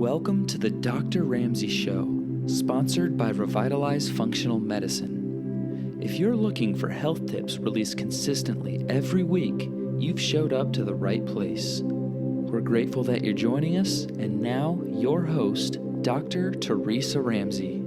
Welcome to the Dr. Ramsey Show, sponsored by Revitalize Functional Medicine. If you're looking for health tips released consistently every week, you've showed up to the right place. We're grateful that you're joining us, and now your host, Dr. Teresa Ramsey.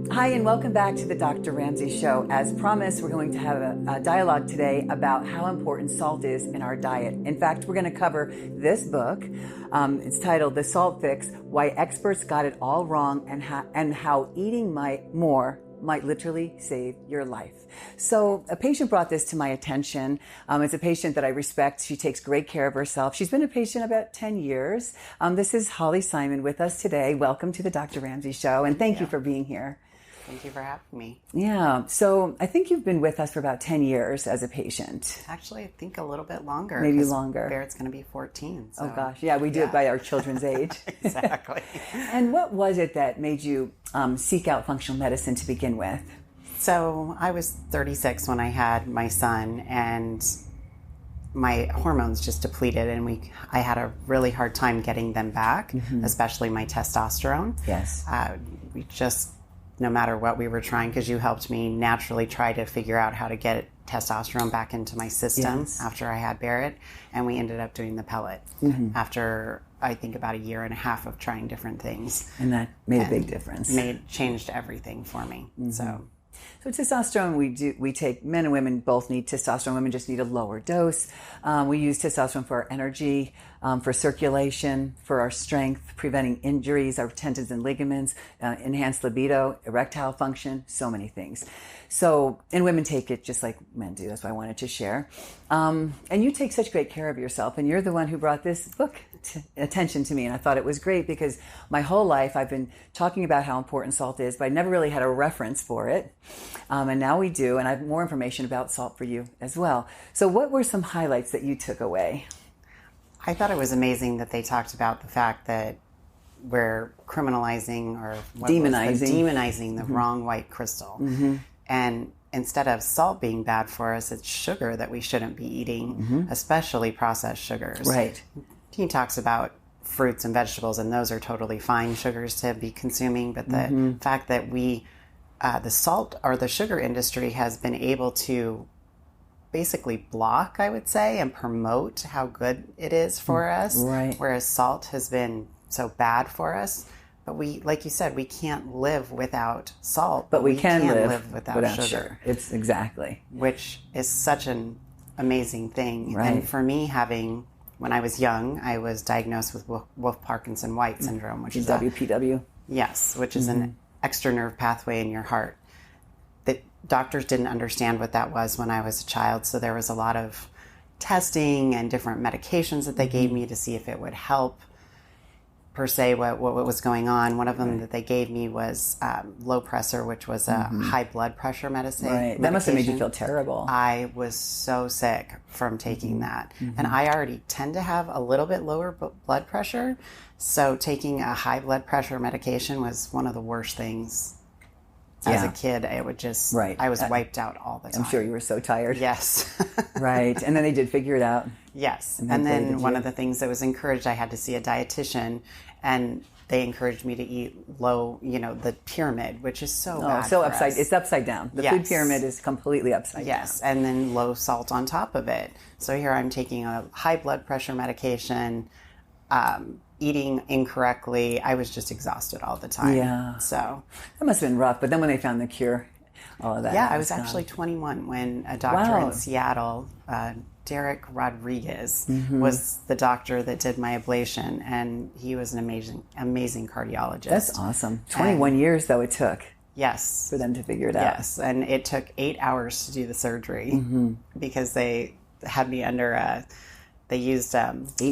Hi, and welcome back to the Dr. Ramsey Show. As promised, we're going to have a dialogue today about how important salt is in our diet. In fact, we're going to cover this book. It's titled The Salt Fix, Why Experts Got It All Wrong and How Eating More might literally save your life. So a patient brought this to my attention. It's a patient that I respect. She takes great care of herself. She's been a patient about 10 years. This is Holly Simon with us today. Welcome to the Dr. Ramsey Show, and thank you for being here. Thank you for having me. Yeah. So I think you've been with us for about 10 years as a patient. Actually, I think a little bit longer. Maybe longer. Barrett's going to be 14. So. Oh, gosh. Yeah, we do it by our children's age. Exactly. And what was it that made you seek out functional medicine to begin with? So I was 36 when I had my son, and my hormones just depleted, and I had a really hard time getting them back, especially my testosterone. Yes. We just... no matter what we were trying, because you helped me naturally try to figure out how to get testosterone back into my system after I had Barrett, and we ended up doing the pellet after I think about a year and a half of trying different things. And that made a big difference. Changed everything for me. So testosterone, we take, men and women both need testosterone. Women just need a lower dose. We use testosterone for our energy, for circulation, for our strength, preventing injuries, our tendons and ligaments, enhanced libido, erectile function, so many things. So, and women take it just like men do. That's why I wanted to share. And you take such great care of yourself, and you're the one who brought this book attention to me, and I thought it was great because my whole life I've been talking about how important salt is, but I never really had a reference for it. And now we do, and I have more information about salt for you as well. So what were some highlights that you took away? I thought it was amazing that they talked about the fact that we're criminalizing or demonizing the wrong white crystal. And instead of salt being bad for us, it's sugar that we shouldn't be eating, especially processed sugars. Right. He talks about fruits and vegetables, and those are totally fine sugars to be consuming. But the fact that the salt or the sugar industry has been able to basically block, I would say, and promote how good it is for us. Right. Whereas salt has been so bad for us. But we, like you said, we can't live without salt. But we can live without sugar. It's exactly. Which is such an amazing thing. Right. And for me, when I was young, I was diagnosed with Wolff-Parkinson-White syndrome, which is WPW. Which is an extra nerve pathway in your heart. The doctors didn't understand what that was when I was a child, so there was a lot of testing and different medications that they gave me to see if it would help, per se, what was going on. One of them that they gave me was low pressor, which was a high blood pressure medicine. Right. That must have made you feel terrible. I was so sick from taking that. And I already tend to have a little bit lower blood pressure. So taking a high blood pressure medication was one of the worst things. As a kid, it would just, I was wiped out all the time. I'm sure you were so tired. Yes. Right. And then they did figure it out. Yes. And then one of the things that was encouraged, I had to see a dietitian, and they encouraged me to eat low, the pyramid, which is so bad so for upside. us. It's upside down. The food pyramid is completely upside down. Yes, and then low salt on top of it. So here I'm taking a high blood pressure medication, eating incorrectly. I was just exhausted all the time. Yeah. So that must have been rough. But then when they found the cure, all of that. Yeah, I was actually 21 when a doctor in Seattle, Derek Rodriguez, was the doctor that did my ablation, and he was an amazing cardiologist. That's awesome. 21 years, though, it took. Yes. For them to figure it out. Yes, and it took 8 hours to do the surgery because they had me under they used 8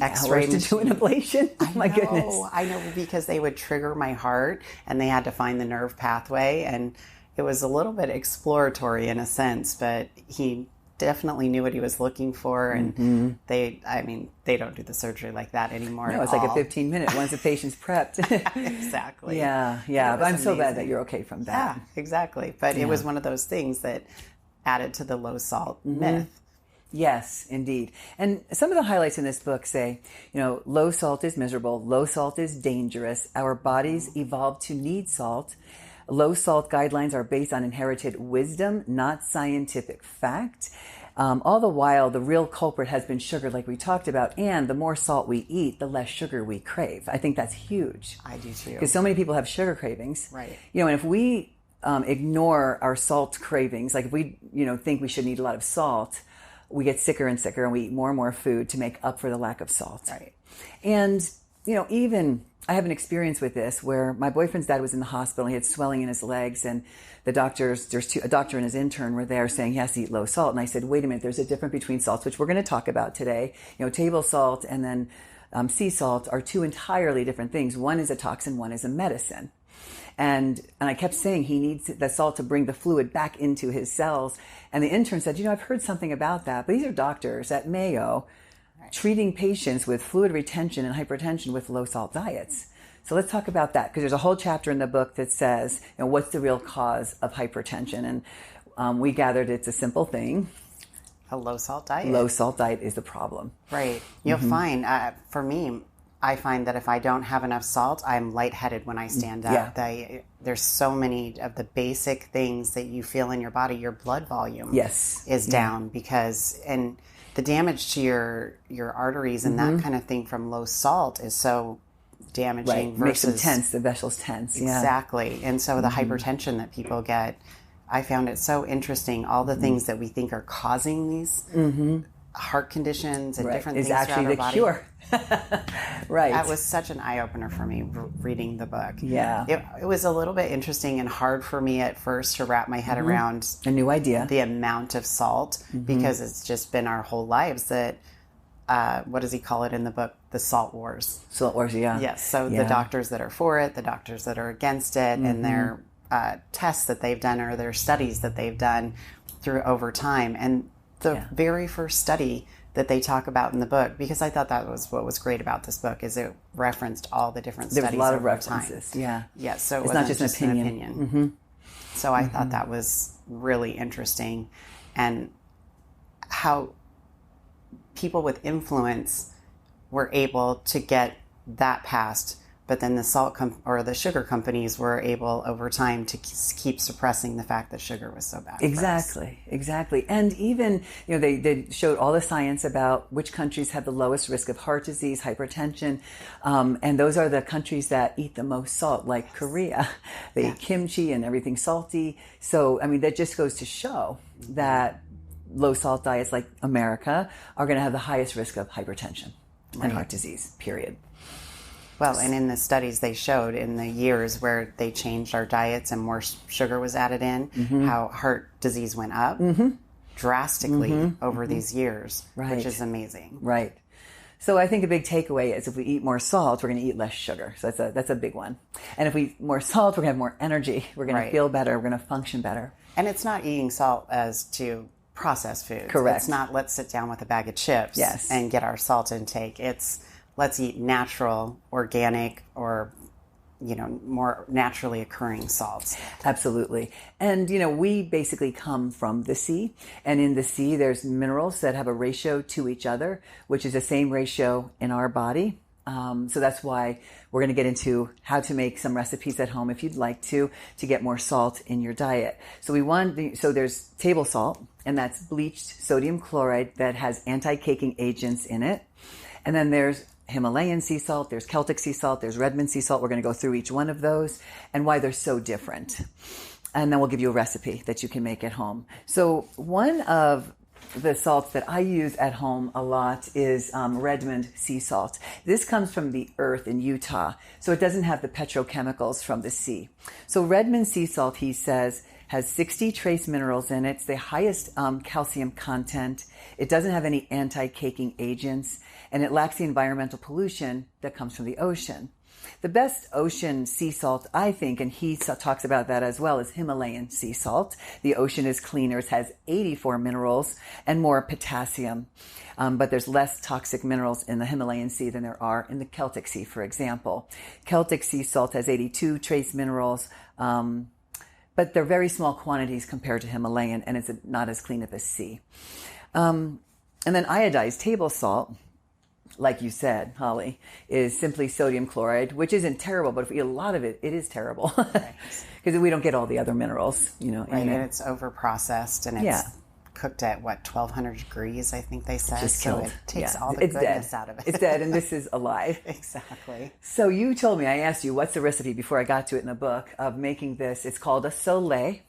hours to do an ablation? Oh, my goodness. I know, because they would trigger my heart, and they had to find the nerve pathway, and it was a little bit exploratory in a sense, but he definitely knew what he was looking for, and they don't do the surgery like that anymore. No, it's like a 15-minute once the patient's prepped. Exactly. Yeah. But I'm so glad that you're okay from that. Yeah, exactly. But it was one of those things that added to the low salt myth. Yes, indeed. And some of the highlights in this book say, low salt is miserable, low salt is dangerous, our bodies evolved to need salt. Low salt guidelines are based on inherited wisdom, not scientific fact. All the while, the real culprit has been sugar, like we talked about, and the more salt we eat, the less sugar we crave. I think that's huge. I do too. Because so many people have sugar cravings. Right. And if we ignore our salt cravings, like if we, think we shouldn't eat a lot of salt, we get sicker and sicker, and we eat more and more food to make up for the lack of salt. Right. And, even I have an experience with this where my boyfriend's dad was in the hospital. He had swelling in his legs, and the doctors, a doctor and his intern were there saying he has to eat low salt. And I said, wait a minute, there's a difference between salts, which we're going to talk about today. Table salt and then sea salt are two entirely different things. One is a toxin, one is a medicine. And I kept saying he needs the salt to bring the fluid back into his cells. And the intern said, I've heard something about that. But these are doctors at Mayo treating patients with fluid retention and hypertension with low salt diets. So let's talk about that, because there's a whole chapter in the book that says, what's the real cause of hypertension? And we gathered it's a simple thing. A low salt diet. Low salt diet is the problem. Right. You'll find, for me, I find that if I don't have enough salt, I'm lightheaded when I stand up. Yeah. There's so many of the basic things that you feel in your body. Your blood volume is down because, and the damage to your arteries and that kind of thing from low salt is so damaging. Right. Makes them tense, the vessels tense. Exactly. And so the hypertension that people get, I found it so interesting. All the things that we think are causing these heart conditions and different things throughout our body. Is actually the cure. Right. That was such an eye-opener for me reading the book. Yeah. It was a little bit interesting and hard for me at first to wrap my head around a new idea. The amount of salt, because it's just been our whole lives that, what does he call it in the book? The salt wars. Salt wars, yeah. Yes. So the doctors that are for it, the doctors that are against it, and their tests that they've done or their studies that they've done through over time. And the very first study that they talk about in the book, because I thought that was what was great about this book, is it referenced all the different studies over time. There was a lot of references, Yeah, so it's not just an opinion. So I thought that was really interesting, and how people with influence were able to get that passed, but then the or the sugar companies were able over time to keep suppressing the fact that sugar was so bad. Exactly. And even, they showed all the science about which countries have the lowest risk of heart disease, hypertension. And those are the countries that eat the most salt, like Korea. They eat kimchi and everything salty. So, that just goes to show that low salt diets like America are going to have the highest risk of hypertension and heart disease, period. Well, and in the studies they showed in the years where they changed our diets and more sugar was added in, how heart disease went up drastically over these years, which is amazing. Right. So I think a big takeaway is if we eat more salt, we're going to eat less sugar. So that's a big one. And if we eat more salt, we're going to have more energy. We're going to feel better. We're going to function better. And it's not eating salt as to processed foods. Correct. It's not let's sit down with a bag of chips and get our salt intake. It's let's eat natural, organic, or, more naturally occurring salts. Absolutely. And, we basically come from the sea. And in the sea, there's minerals that have a ratio to each other, which is the same ratio in our body. So that's why we're going to get into how to make some recipes at home if you'd like to get more salt in your diet. So so there's table salt, and that's bleached sodium chloride that has anti-caking agents in it. And then there's Himalayan sea salt, there's Celtic sea salt, there's Redmond sea salt. We're going to go through each one of those and why they're so different. And then we'll give you a recipe that you can make at home. So one of the salts that I use at home a lot is Redmond sea salt. This comes from the earth in Utah, so it doesn't have the petrochemicals from the sea. So Redmond sea salt, he says, has 60 trace minerals in it. It's the highest calcium content. It doesn't have any anti-caking agents, and it lacks the environmental pollution that comes from the ocean. The best ocean sea salt, I think, and he talks about that as well, is Himalayan sea salt. The ocean is cleaner. It has 84 minerals and more potassium. But there's less toxic minerals in the Himalayan sea than there are in the Celtic sea, for example. Celtic sea salt has 82 trace minerals, but they're very small quantities compared to Himalayan, and it's not as clean as the sea. And then iodized table salt, like you said, Holly, is simply sodium chloride, which isn't terrible, but if we eat a lot of it, it is terrible. Because we don't get all the other minerals, in and it. it's over processed, and it's cooked at 1,200 degrees, I think they said. Just so killed. it takes all the goodness out of it. It's dead, and this is alive. Exactly. So you told me, I asked you, what's the recipe before I got to it in the book of making this? It's called a Solei.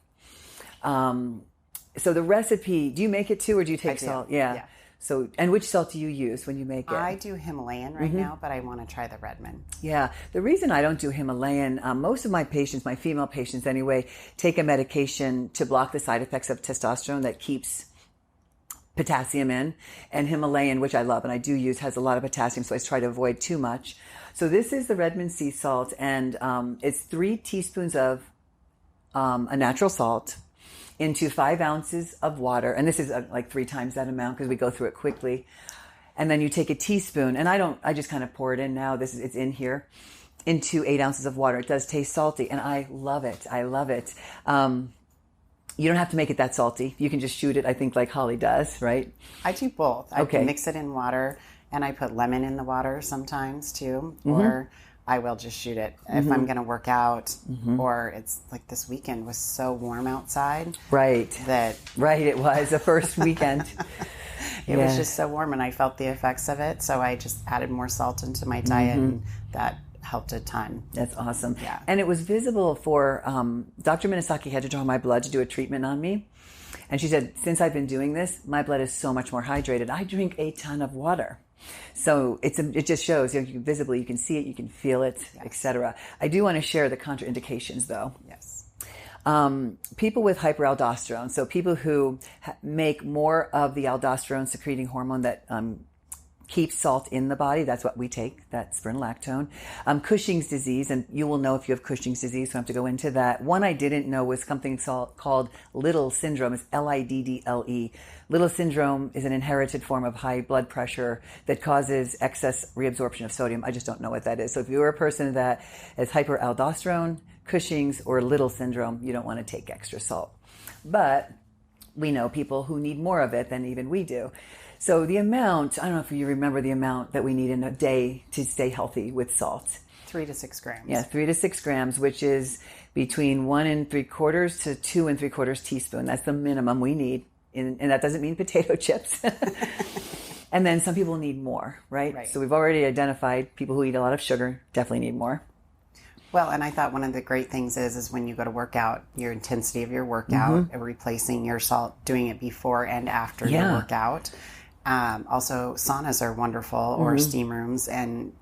So the recipe, do you make it too, or do you take salt? Yeah. So, and which salt do you use when you make it? I do Himalayan right now, but I want to try the Redmond. Yeah. The reason I don't do Himalayan, most of my patients, my female patients anyway, take a medication to block the side effects of testosterone that keeps potassium in. And Himalayan, which I love and I do use, has a lot of potassium, so I try to avoid too much. So this is the Redmond sea salt, and it's 3 teaspoons of a natural salt into 5 ounces of water. And this is like 3 times that amount because we go through it quickly. And then you take a teaspoon, and I just kind of pour it in now. It's in here, into 8 ounces of water. It does taste salty, and I love it. I love it. You don't have to make it that salty. You can just shoot it, I think, like Holly does, right? I do both. I mix it in water, and I put lemon in the water sometimes too, or I will just shoot it if I'm going to work out, or it's like this weekend was so warm outside. Right. It was the first weekend. It was just so warm, and I felt the effects of it. So I just added more salt into my diet, and that helped a ton. That's awesome. Yeah. And it was visible for, Dr. Minasaki had to draw my blood to do a treatment on me. And she said, since I've been doing this, my blood is so much more hydrated. I drink a ton of water. So it just shows, you can see it, you can feel it, etc. I do want to share the contraindications, though. Yes. People with hyperaldosterone, so people who make more of the aldosterone secreting hormone that keeps salt in the body. That's what we take, that spironolactone. Cushing's disease, and you will know if you have Cushing's disease, so I have to go into that. One I didn't know was something called Little syndrome. It's Liddle. Little syndrome is an inherited form of high blood pressure that causes excess reabsorption of sodium. I just don't know what that is. So if you're a person that has hyperaldosterone, Cushing's, or Little syndrome, you don't want to take extra salt. But we know people who need more of it than even we do. So the amount, I don't know if you remember the amount that we need in a day to stay healthy with salt. 3 to 6 grams. Yeah, 3 to 6 grams, which is between 1 3/4 to 2 3/4 teaspoon. That's the minimum we need. And that doesn't mean potato chips. And then some people need more, right? So we've already identified people who eat a lot of sugar definitely need more. Well, and I thought one of the great things is when you go to work out, your intensity of your workout, replacing your salt, doing it before and after your workout. Also, saunas are wonderful, or steam rooms,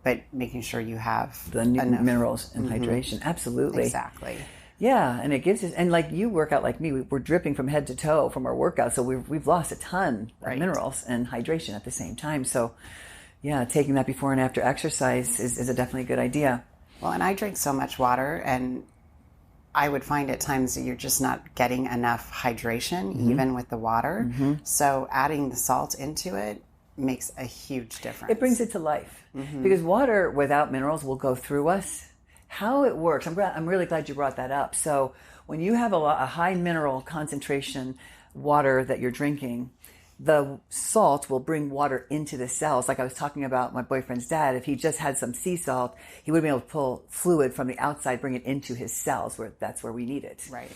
but making sure you have the enough minerals and hydration. Absolutely. Exactly. Yeah, and it gives us, and like you work out like me, we're dripping from head to toe from our workout, so we've lost a ton of minerals and hydration at the same time. So, yeah, taking that before and after exercise is a definitely good idea. Well, and I drink so much water, and I would find at times that you're just not getting enough hydration, even with the water. So adding the salt into it makes a huge difference. It brings it to life. Because water without minerals will go through us. How it works, I'm really glad you brought that up. So when you have a high mineral concentration water that you're drinking, the salt will bring water into the cells. Like I was talking about my boyfriend's dad, if he just had some sea salt, he would have been able to pull fluid from the outside, bring it into his cells, that's where we need it. Right.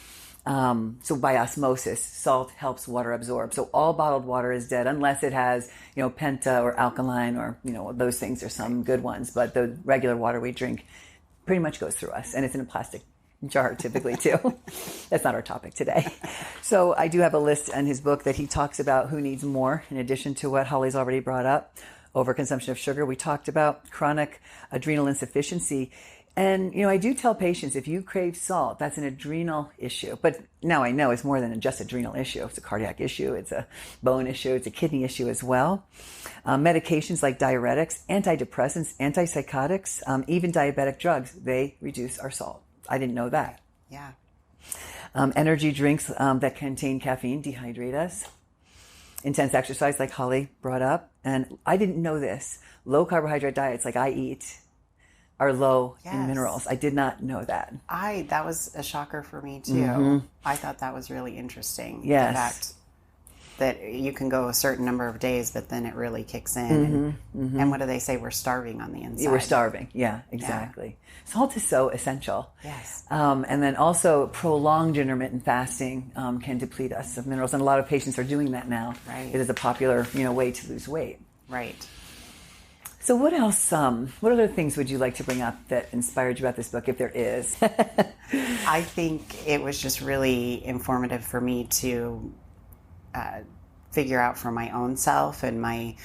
So by osmosis, salt helps water absorb. So all bottled water is dead unless it has, penta or alkaline or, those things are some good ones. But the regular water we drink pretty much goes through us, and it's in a plastic jar typically too. That's not our topic today. So I do have a list in his book that he talks about who needs more, in addition to what Holly's already brought up. Overconsumption of sugar, we talked about chronic adrenal insufficiency. And, I do tell patients, if you crave salt, that's an adrenal issue. But now I know it's more than just adrenal issue. It's a cardiac issue. It's a bone issue. It's a kidney issue as well. Medications like diuretics, antidepressants, antipsychotics, even diabetic drugs, they reduce our salt. I didn't know that. Yeah. Energy drinks that contain caffeine dehydrate us. Intense exercise, like Holly brought up. And I didn't know this. Low carbohydrate diets, like I eat, are low in minerals. I did not know that. That was a shocker for me too. I thought that was really interesting. Yes. In fact, that you can go a certain number of days, but then it really kicks in. And what do they say? We're starving on the inside. You were starving. Yeah, exactly. Salt is so essential. Yes. And then also prolonged intermittent fasting can deplete us of minerals. And a lot of patients are doing that now. Right. It is a popular, way to lose weight. Right. So what else, what other things would you like to bring up that inspired you about this book, if there is? I think it was just really informative for me to figure out for my own self and my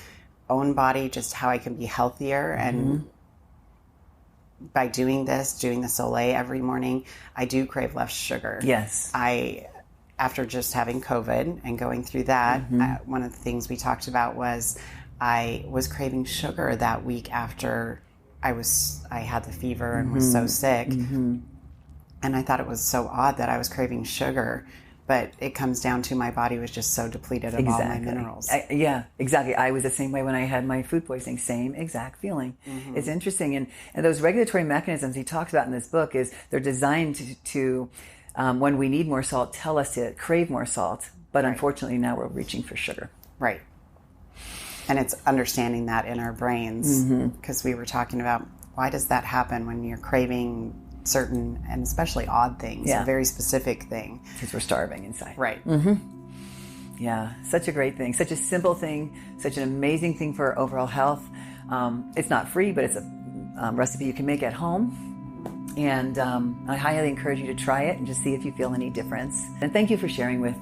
own body just how I can be healthier. And by doing the Solei every morning, I do crave less sugar. Yes. After just having COVID and going through that, one of the things we talked about was I was craving sugar that week after I had the fever and was so sick. And I thought it was so odd that I was craving sugar, but it comes down to my body was just so depleted of all my minerals. Yeah, exactly. I was the same way when I had my food poisoning, same exact feeling. It's interesting. And those regulatory mechanisms he talks about in this book they're designed to when we need more salt, tell us to crave more salt. But unfortunately now we're reaching for sugar. Right. And it's understanding that in our brains, because we were talking about why does that happen when you're craving certain and especially odd things, a very specific thing. Because we're starving inside. Right. Yeah, such a great thing, such a simple thing, such an amazing thing for overall health. It's not free, but it's a recipe you can make at home. And I highly encourage you to try it and just see if you feel any difference. And thank you for sharing with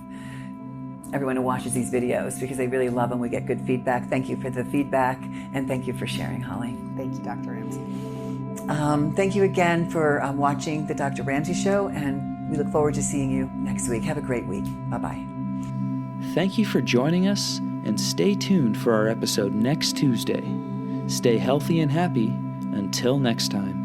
everyone who watches these videos, because they really love them. We get good feedback. Thank you for the feedback, and thank you for sharing, Holly. Thank you, Dr. Ramsey. Thank you again for watching the Dr. Ramsey Show, and we look forward to seeing you next week. Have a great week. Bye-bye. Thank you for joining us, and stay tuned for our episode next Tuesday. Stay healthy and happy. Until next time.